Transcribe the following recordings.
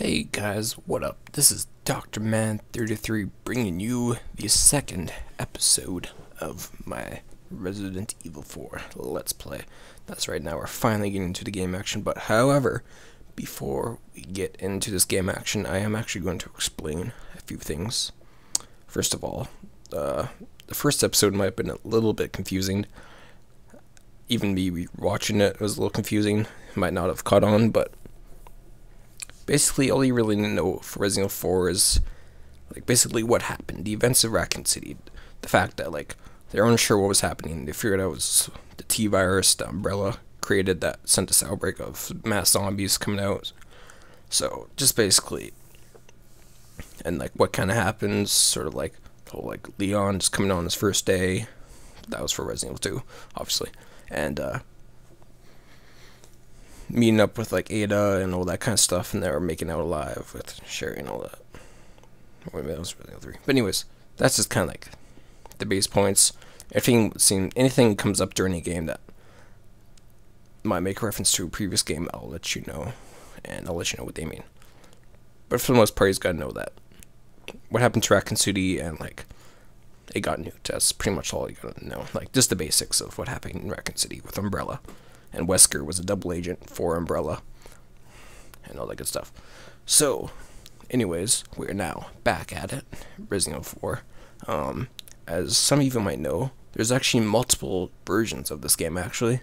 Hey guys, what up? This is Dr. Man 33 bringing you the second episode of my Resident Evil 4 Let's Play. That's right, now we're finally getting into the game action, but however, before we get into this game action, I am actually going to explain a few things. First of all, the first episode might have been a little bit confusing. Even me watching it was a little confusing. Might not have caught on, but basically, all you really need to know for Resident Evil 4 is, basically what happened. The events of Raccoon City. The fact that, they're unsure what was happening. They figured out it was the T-virus, the Umbrella, created that, sent this outbreak of mass zombies coming out. So, just basically, and, what kind of happens, sort of Leon just coming on his first day. That was for Resident Evil 2, obviously. And, meeting up with Ada and all that kind of stuff, and they were making out alive with Sherry and all that. Or maybe that was Resident Evil 3. But anyways, that's just kind of the base points. Anything comes up during a game that might make a reference to a previous game, I'll let you know, and I'll let you know what they mean. But for the most part, you gotta know that what happened to Raccoon City and it got nuked. That's pretty much all you gotta know. Just the basics of what happened in Raccoon City with Umbrella. And Wesker was a double agent for Umbrella, and all that good stuff. So, anyways, we're now back at it, Resident Evil 4. As some of you might know, there's actually multiple versions of this game, actually.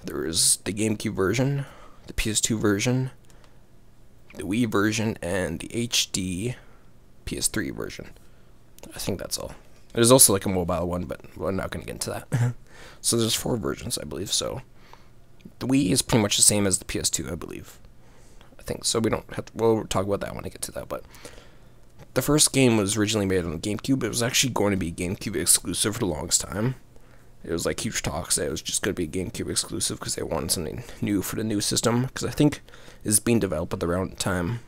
There's the GameCube version, the PS2 version, the Wii version, and the HD PS3 version. I think that's all. There's also a mobile one, but we're not going to get into that. So there's 4 versions, I believe, so the Wii is pretty much the same as the PS2, I believe. I think so. We don't have to, we'll talk about that when I get to that. But the first game was originally made on the GameCube. It was actually going to be GameCube exclusive for the longest time. It was huge talks that it was just going to be GameCube exclusive because they wanted something new for the new system. Because I think it's being developed at around the time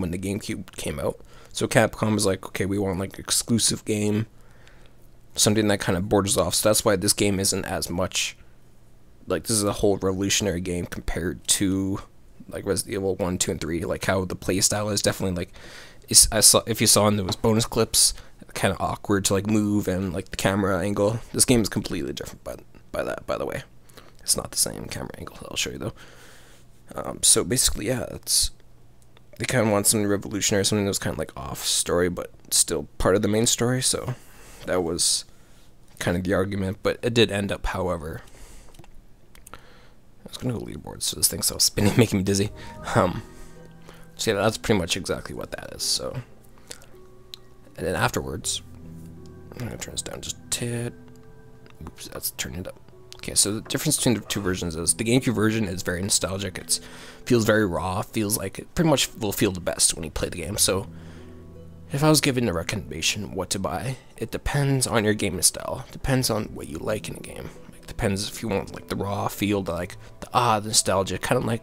when the GameCube came out. So Capcom was okay, we want exclusive game, something that kind of borders off. So that's why this game isn't as much. This is a whole revolutionary game compared to Resident Evil 1, 2, and 3. How the playstyle is definitely if you saw in those bonus clips, kind of awkward to move, and the camera angle. This game is completely different by that. By the way, it's not the same camera angle. I'll show you though. So basically, yeah, they kind of want something revolutionary, something that was kind of off story, but still part of the main story. So that was kind of the argument, but it did end up, however. I was gonna go leaderboards, so this thing's so spinning, making me dizzy. So yeah, that's pretty much exactly what that is. So, and then afterwards, I'm gonna turn this down just a tad. Oops, that's turning it up. Okay, so the difference between the two versions is the GameCube version is very nostalgic. It feels very raw. Feels like it pretty much will feel the best when you play the game. So, if I was given a recommendation what to buy, it depends on your gaming style. Depends on what you like in a game. Depends if you want the raw feel, the nostalgia, kind of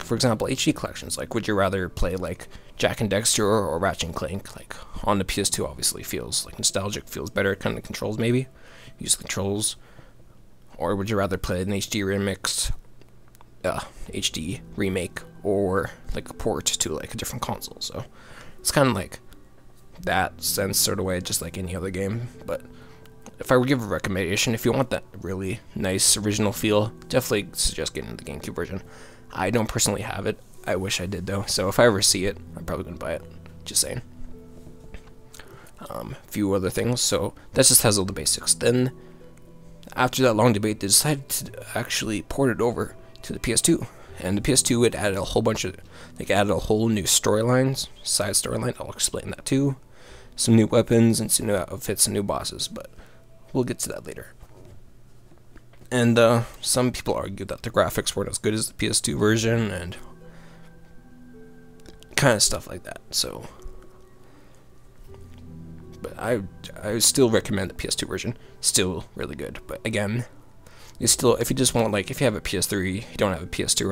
for example HD collections. Would you rather play Jack and Dexter or Ratchet and Clank? On the PS2, obviously feels nostalgic, feels better, kind of controls maybe, use the controls. Or would you rather play an HD remix, HD remake, or a port to a different console? So it's kind of that sense sort of way, just like any other game. But if I were to give a recommendation, if you want that really nice original feel, definitely suggest getting the GameCube version. I don't personally have it. I wish I did though. So if I ever see it, I'm probably gonna buy it. Just saying. A few other things. So that just has all the basics. Then after that long debate, they decided to actually port it over to the PS2. And the PS2 it added a whole bunch of, added a whole new storylines, side storyline. I'll explain that too. Some new weapons and some new outfits and new bosses, but we'll get to that later. And some people argue that the graphics weren't as good as the PS2 version and kind of stuff like that. So, but I still recommend the PS2 version. Still really good. But again, you still, if you just want if you have a PS3, you don't have a PS2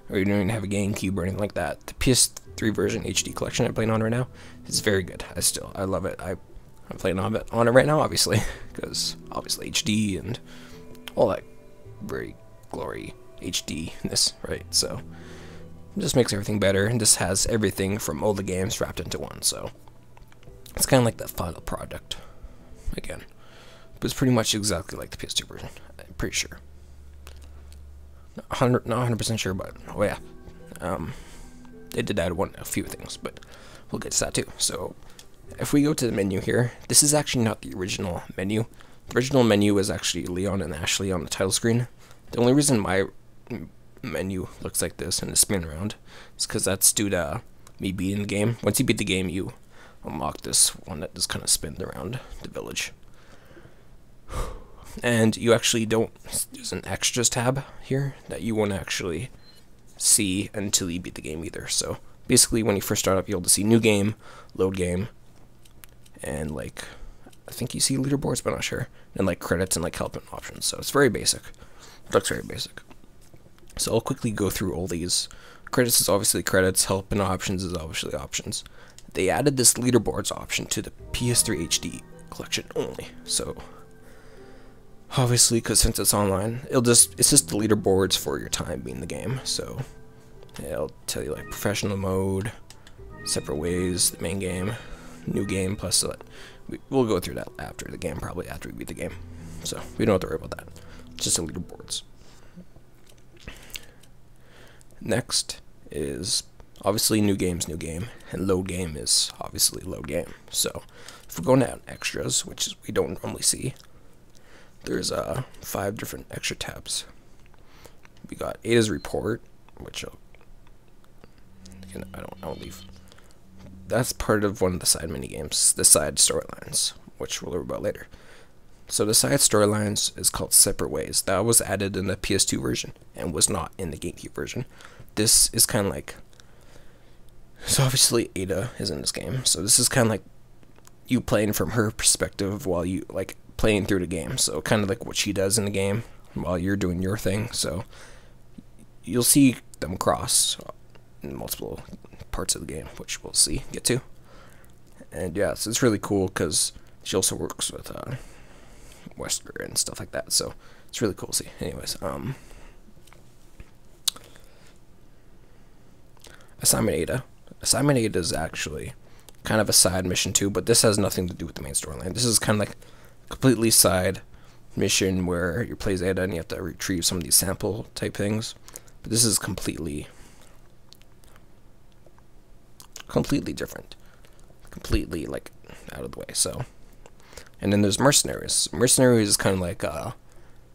or you don't even have a GameCube or anything like that, the PS3 version HD collection I'm playing on right now is very good. I love it. I'm playing on it right now, obviously, because obviously HD and all that very glory HD-ness, right? So just makes everything better, and this has everything from all the games wrapped into one, so it's kind of like the final product again, but it's pretty much exactly like the PS2 version, I'm pretty sure. Not 100% sure, but oh yeah, they did add a few things, but we'll get to that too. So if we go to the menu here, this is actually not the original menu. The original menu is actually Leon and Ashley on the title screen. The only reason my menu looks like this and is spinning around is because that's due to me beating the game. Once you beat the game, you unlock this one that just kind of spins around the village. And you actually don't, there's an extras tab here that you won't actually see until you beat the game either. So basically when you first start up, you'll just see new game, load game, and like, I think you see leaderboards, but I'm not sure, and like credits and like help and options. So it's very basic. It looks very basic. So I'll quickly go through all these. Credits is obviously credits, help and options is obviously options. They added this leaderboards option to the PS3 HD collection only. So obviously, because since it's online, it's just the leaderboards for your time being the game. So it'll tell you like professional mode, separate ways, the main game, new game, plus we'll go through that after the game, probably after we beat the game. So we don't have to worry about that. It's just the leaderboards. Next is obviously new game's new game, and load game is obviously load game. So if we're going to add extras, which is we don't normally see, there's 5 different extra tabs. We got Ada's report, which again, I don't leave. That's part of one of the side mini games, the side storylines, which we'll learn about later. So the side storylines is called Separate Ways. That was added in the PS2 version and was not in the GameCube version. This is kind of like, so obviously Ada is in this game, so this is kind of like you playing from her perspective while you like playing through the game. So kind of like what she does in the game while you're doing your thing. So you'll see them cross in multiple parts of the game, which we'll get to. And yeah, so it's really cool because she also works with Wesker and stuff like that, so it's really cool to see. Anyways, Assignment Ada. Assignment Ada is actually kind of a side mission too, but this has nothing to do with the main storyline. This is kind of like a completely side mission where you play as Ada and you have to retrieve some of these sample type things. But this is completely different, completely like out of the way. So, and then there's Mercenaries. Mercenaries is kind of like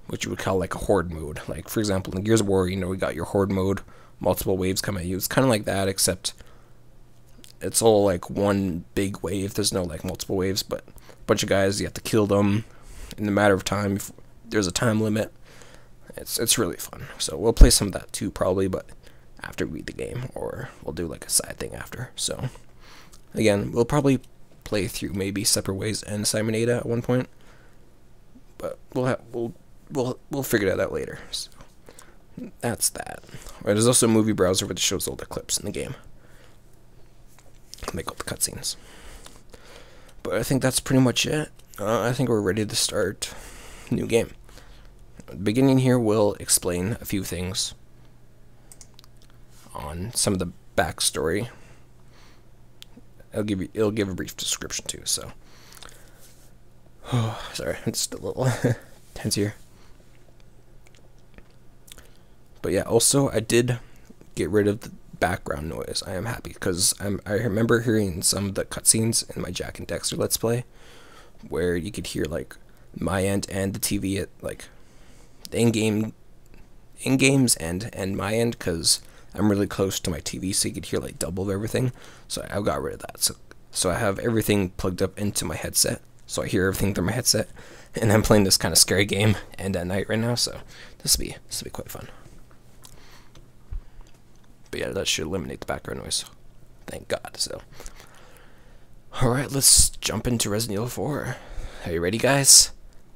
what you would call like a horde mode. Like for example, in Gears of War, you know, we got your horde mode, multiple waves come at you. It's kind of like that, except it's all like one big wave. There's no like multiple waves, but a bunch of guys, you have to kill them in a matter of time. There's a time limit. It's really fun. So we'll play some of that too probably, but after we beat the game, or we'll do like a side thing after. So again, we'll probably play through maybe Separate Ways and Assignment Ada at one point, but we'll figure that out later. So that's that. Right, there's also a movie browser which shows all the clips in the game, make all the cutscenes. But I think that's pretty much it. I think we're ready to start new game. Beginning here, we'll explain a few things on some of the backstory. It'll give a brief description too. So, sorry, I'm just a little tense here. But yeah, also I did get rid of the background noise. I am happy because I remember hearing some of the cutscenes in my Jack and Dexter Let's Play, where you could hear like my end and the TV at like the in-games and my end, because I'm really close to my TV, so you could hear like double of everything. So I got rid of that. So I have everything plugged up into my headset, so I hear everything through my headset, and I'm playing this kind of scary game and at night right now. So this will be quite fun. But yeah, that should eliminate the background noise. Thank God. So alright, let's jump into Resident Evil 4. Are you ready, guys?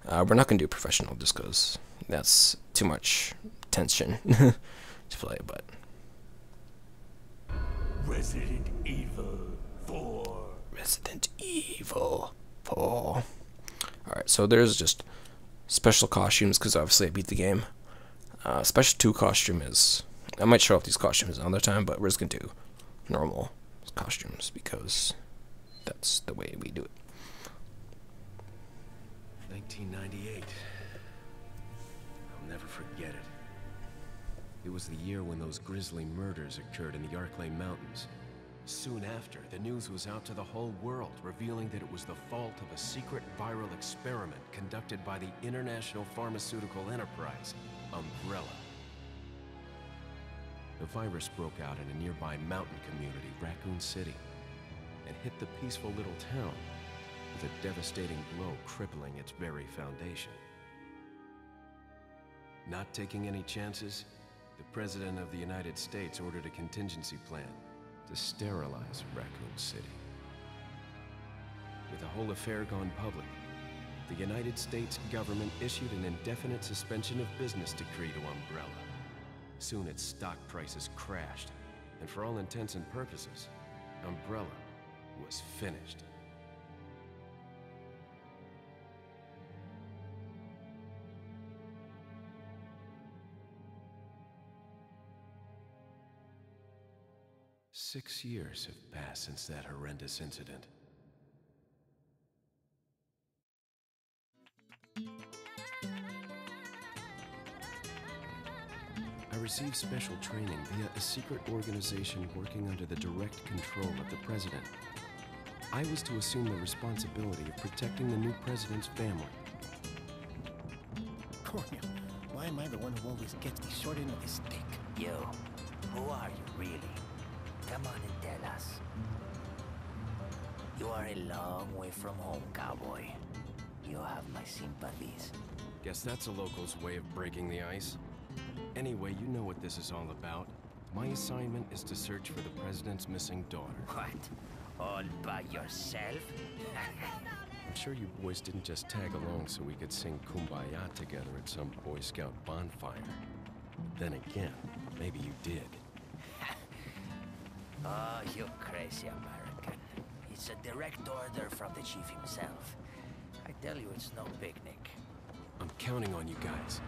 We're not going to do professional just because that's too much tension to play, but Resident Evil 4. Resident Evil 4. Alright, so there's just special costumes because obviously I beat the game. Special 2 costume is I might show off these costumes another time, but we're just gonna do normal costumes because that's the way we do it. 1998. I'll never forget it. It was the year when those grisly murders occurred in the Arklay Mountains. Soon after, the news was out to the whole world, revealing that it was the fault of a secret viral experiment conducted by the international pharmaceutical enterprise, Umbrella. The virus broke out in a nearby mountain community, Raccoon City, and hit the peaceful little town with a devastating blow crippling its very foundation. Not taking any chances, the President of the United States ordered a contingency plan to sterilize Raccoon City. With the whole affair gone public, the United States government issued an indefinite suspension of business decree to Umbrella. Soon its stock prices crashed, and for all intents and purposes, Umbrella was finished. Six years have passed since that horrendous incident. I received special training via a secret organization working under the direct control of the president. I was to assume the responsibility of protecting the new president's family. Coño, why am I the one who always gets the short end of the stick? You, who are you really? Come on and tell us. You are a long way from home, cowboy. You have my sympathies. Guess that's a local's way of breaking the ice. Anyway, you know what this is all about. My assignment is to search for the president's missing daughter. What? All by yourself? I'm sure you boys didn't just tag along so we could sing Kumbaya together at some Boy Scout bonfire. Then again, maybe you did. Oh, you crazy American. It's a direct order from the chief himself. I tell you, it's no picnic. I'm counting on you guys.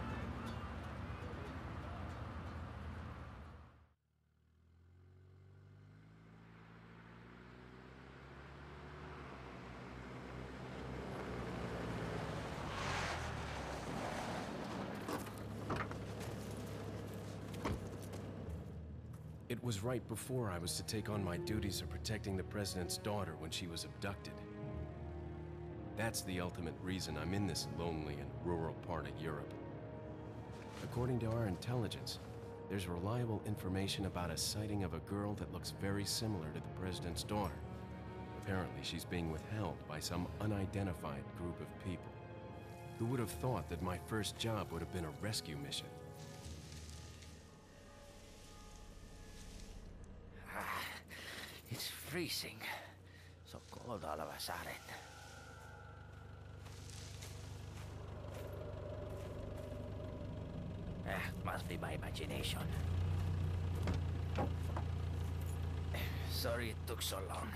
It was right before I was to take on my duties of protecting the president's daughter when she was abducted. That's the ultimate reason I'm in this lonely and rural part of Europe. According to our intelligence, there's reliable information about a sighting of a girl that looks very similar to the president's daughter. Apparently, she's being withheld by some unidentified group of people. Who would have thought that my first job would have been a rescue mission? It's freezing. So cold all of a sudden. Must be my imagination. Sorry it took so long.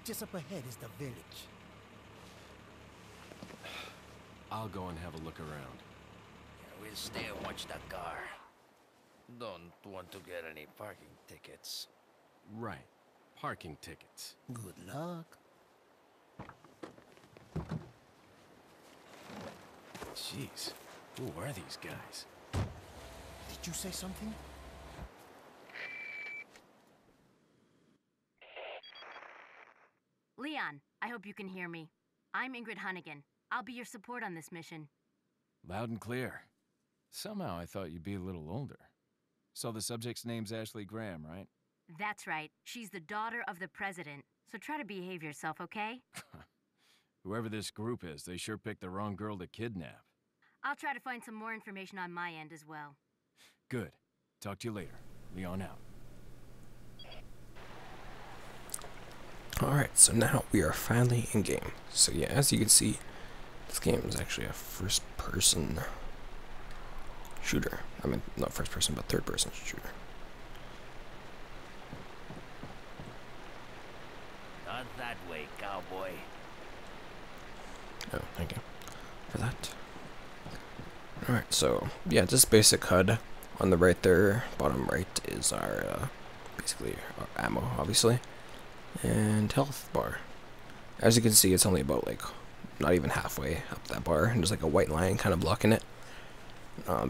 Just up ahead is the village. I'll go and have a look around. We'll stay and watch that car. Don't want to get any parking tickets. Right. Parking tickets. Good luck. Jeez. Who are these guys? Did you say something? Leon, I hope you can hear me. I'm Ingrid Hunnigan. I'll be your support on this mission. Loud and clear. Somehow I thought you'd be a little older. So the subject's name's Ashley Graham, right? That's right. She's the daughter of the president. So try to behave yourself, okay? Whoever this group is, they sure picked the wrong girl to kidnap. I'll try to find some more information on my end as well. Good. Talk to you later. Leon out. Alright, so now we are finally in game. So yeah, as you can see, this game is actually a first-person shooter. I mean, not first-person, but third-person shooter. Not that way, cowboy. Oh, thank you for that. Alright, so yeah, just basic HUD. On the right there, bottom right, is our basically our ammo, obviously, and health bar. As you can see, it's only about like not even halfway up that bar, and there's like a white line kind of blocking it.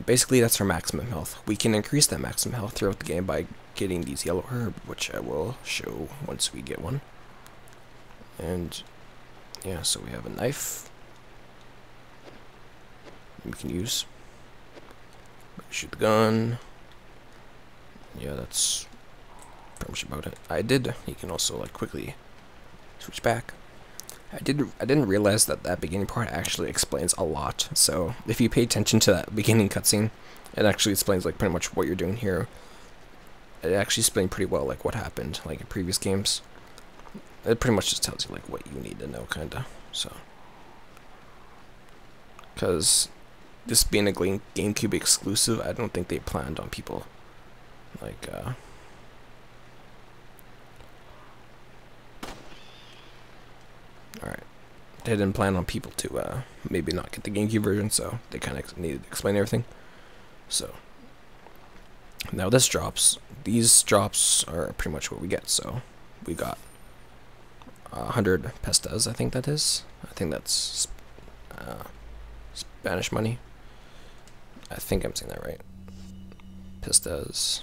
Basically, that's our maximum health. We can increase that maximum health throughout the game by getting these yellow herb, which I will show once we get one. And yeah, so we have a knife we can use. Shoot the gun. Yeah, that's pretty much about it. You can also like quickly switch back. I didn't realize that that beginning part actually explains a lot. So if you pay attention to that beginning cutscene, it actually explains like pretty much what you're doing here. It actually explained pretty well like what happened like in previous games. It pretty much just tells you like what you need to know, kinda. So, because this being a GameCube exclusive, I don't think they planned on people like alright. They didn't plan on people to maybe not get the GameCube version, so they kind of needed to explain everything. So now this drops. These drops are pretty much what we get. So we got 100 pestas, I think that is. I think that's Spanish money. I think I'm saying that right. Pistas.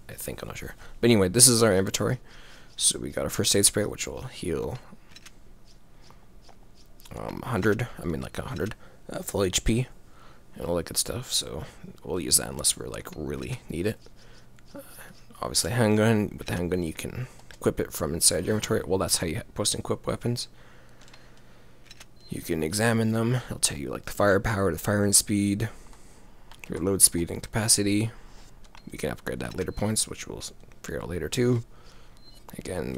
I think, I'm not sure. But anyway, this is our inventory. So we got a first aid spray, which will heal 100. I mean, like 100 full HP and all that good stuff. So we'll use that unless we're like really need it. Obviously, handgun. With the handgun, you can equip it from inside your inventory. Well, that's how you post and equip weapons. You can examine them. It'll tell you like the firepower, the firing speed, reload speed, and capacity. We can upgrade that later points, which we'll figure out later too. Again,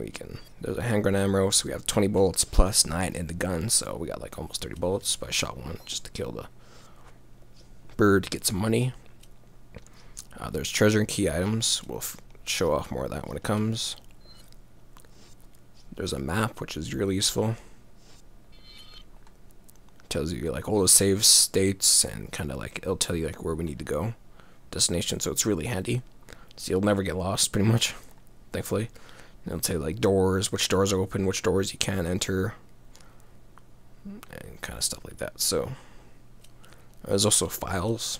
there's a handgun ammo, so we have 20 bullets plus 9 in the gun, so we got like almost 30 bullets, but I shot one just to kill the bird, get some money. There's treasure and key items. We'll show off more of that when it comes. There's a map, which is really useful. Tells you like all the save states, and kind of like it'll tell you like where we need to go, destination. So it's really handy. So you'll never get lost, pretty much. Thankfully, and it'll tell you like doors, which doors are open, which doors you can enter, and kind of stuff like that. So there's also files.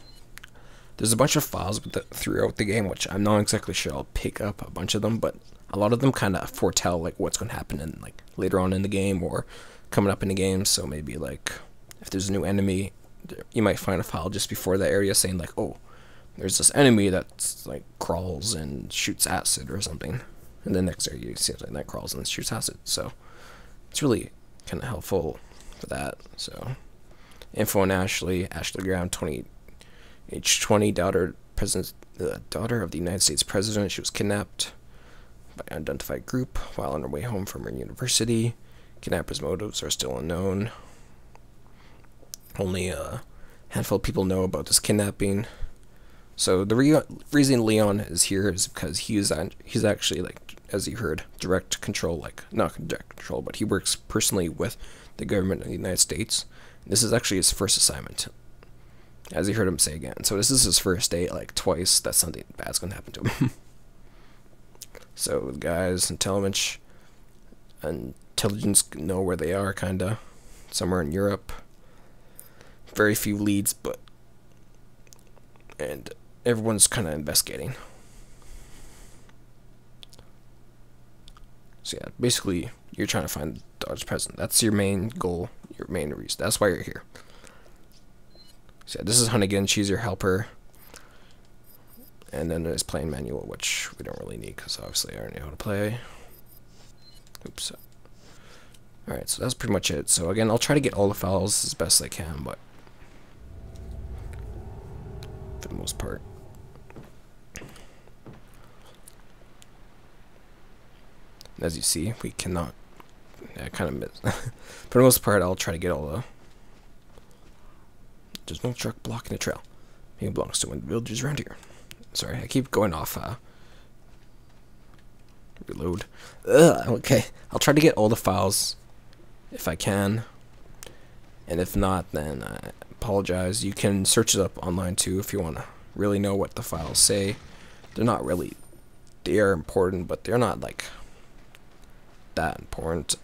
There's a bunch of files throughout the game, which I'm not exactly sure. I'll pick up a bunch of them, but a lot of them kind of foretell like what's going to happen in like later on in the game or coming up in the game. So maybe like if there's a new enemy, you might find a file just before that area saying like, oh, there's this enemy that's like crawls and shoots acid or something, and the next area you see something that crawls and shoots acid. So it's really kind of helpful for that. So info on Ashley Graham, age 20, daughter of the United States President. She was kidnapped by an unidentified group while on her way home from her university. Kidnappers' motives are still unknown. Only a handful of people know about this kidnapping. So the reason Leon is here is because he's actually, like, as you heard, direct control, like, not direct control, but he works personally with the government of the United States. This is actually his first assignment, as you heard him say again. So this is his first day, like, twice that something bad's gonna happen to him. So the guys, intelligence know where they are, kinda, somewhere in Europe. Very few leads, and everyone's kind of investigating. So yeah, basically, you're trying to find the daughter's president. That's your main goal, your main reason. That's why you're here. So yeah, this is Hunnigan. She's your helper. And then there's playing manual, which we don't really need because obviously I already know how to play. Oops. Alright, so that's pretty much it. So again, I'll try to get all the files as best I can, but for the most part. as you see, we cannot. I kind of miss. For the most part, I'll try to get all the. There's no truck blocking the trail. He belongs to one of the villagers around here. Sorry, I keep going off. Reload. Ugh, okay, I'll try to get all the files if I can. And if not, then I apologize. You can search it up online too if you want to really know what the files say. They're not really. They are important, but they're not like that important.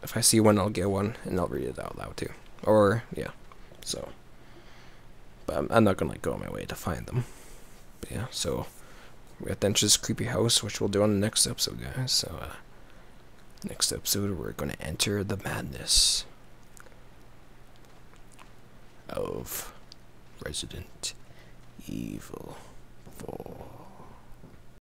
If I see one, I'll get one, and I'll read it out loud too. Or yeah, so. But I'm not gonna like go on my way to find them. But yeah, so we have to enter this creepy house, which we'll do on the next episode, guys. So next episode, we're gonna enter the madness of Resident Evil 4.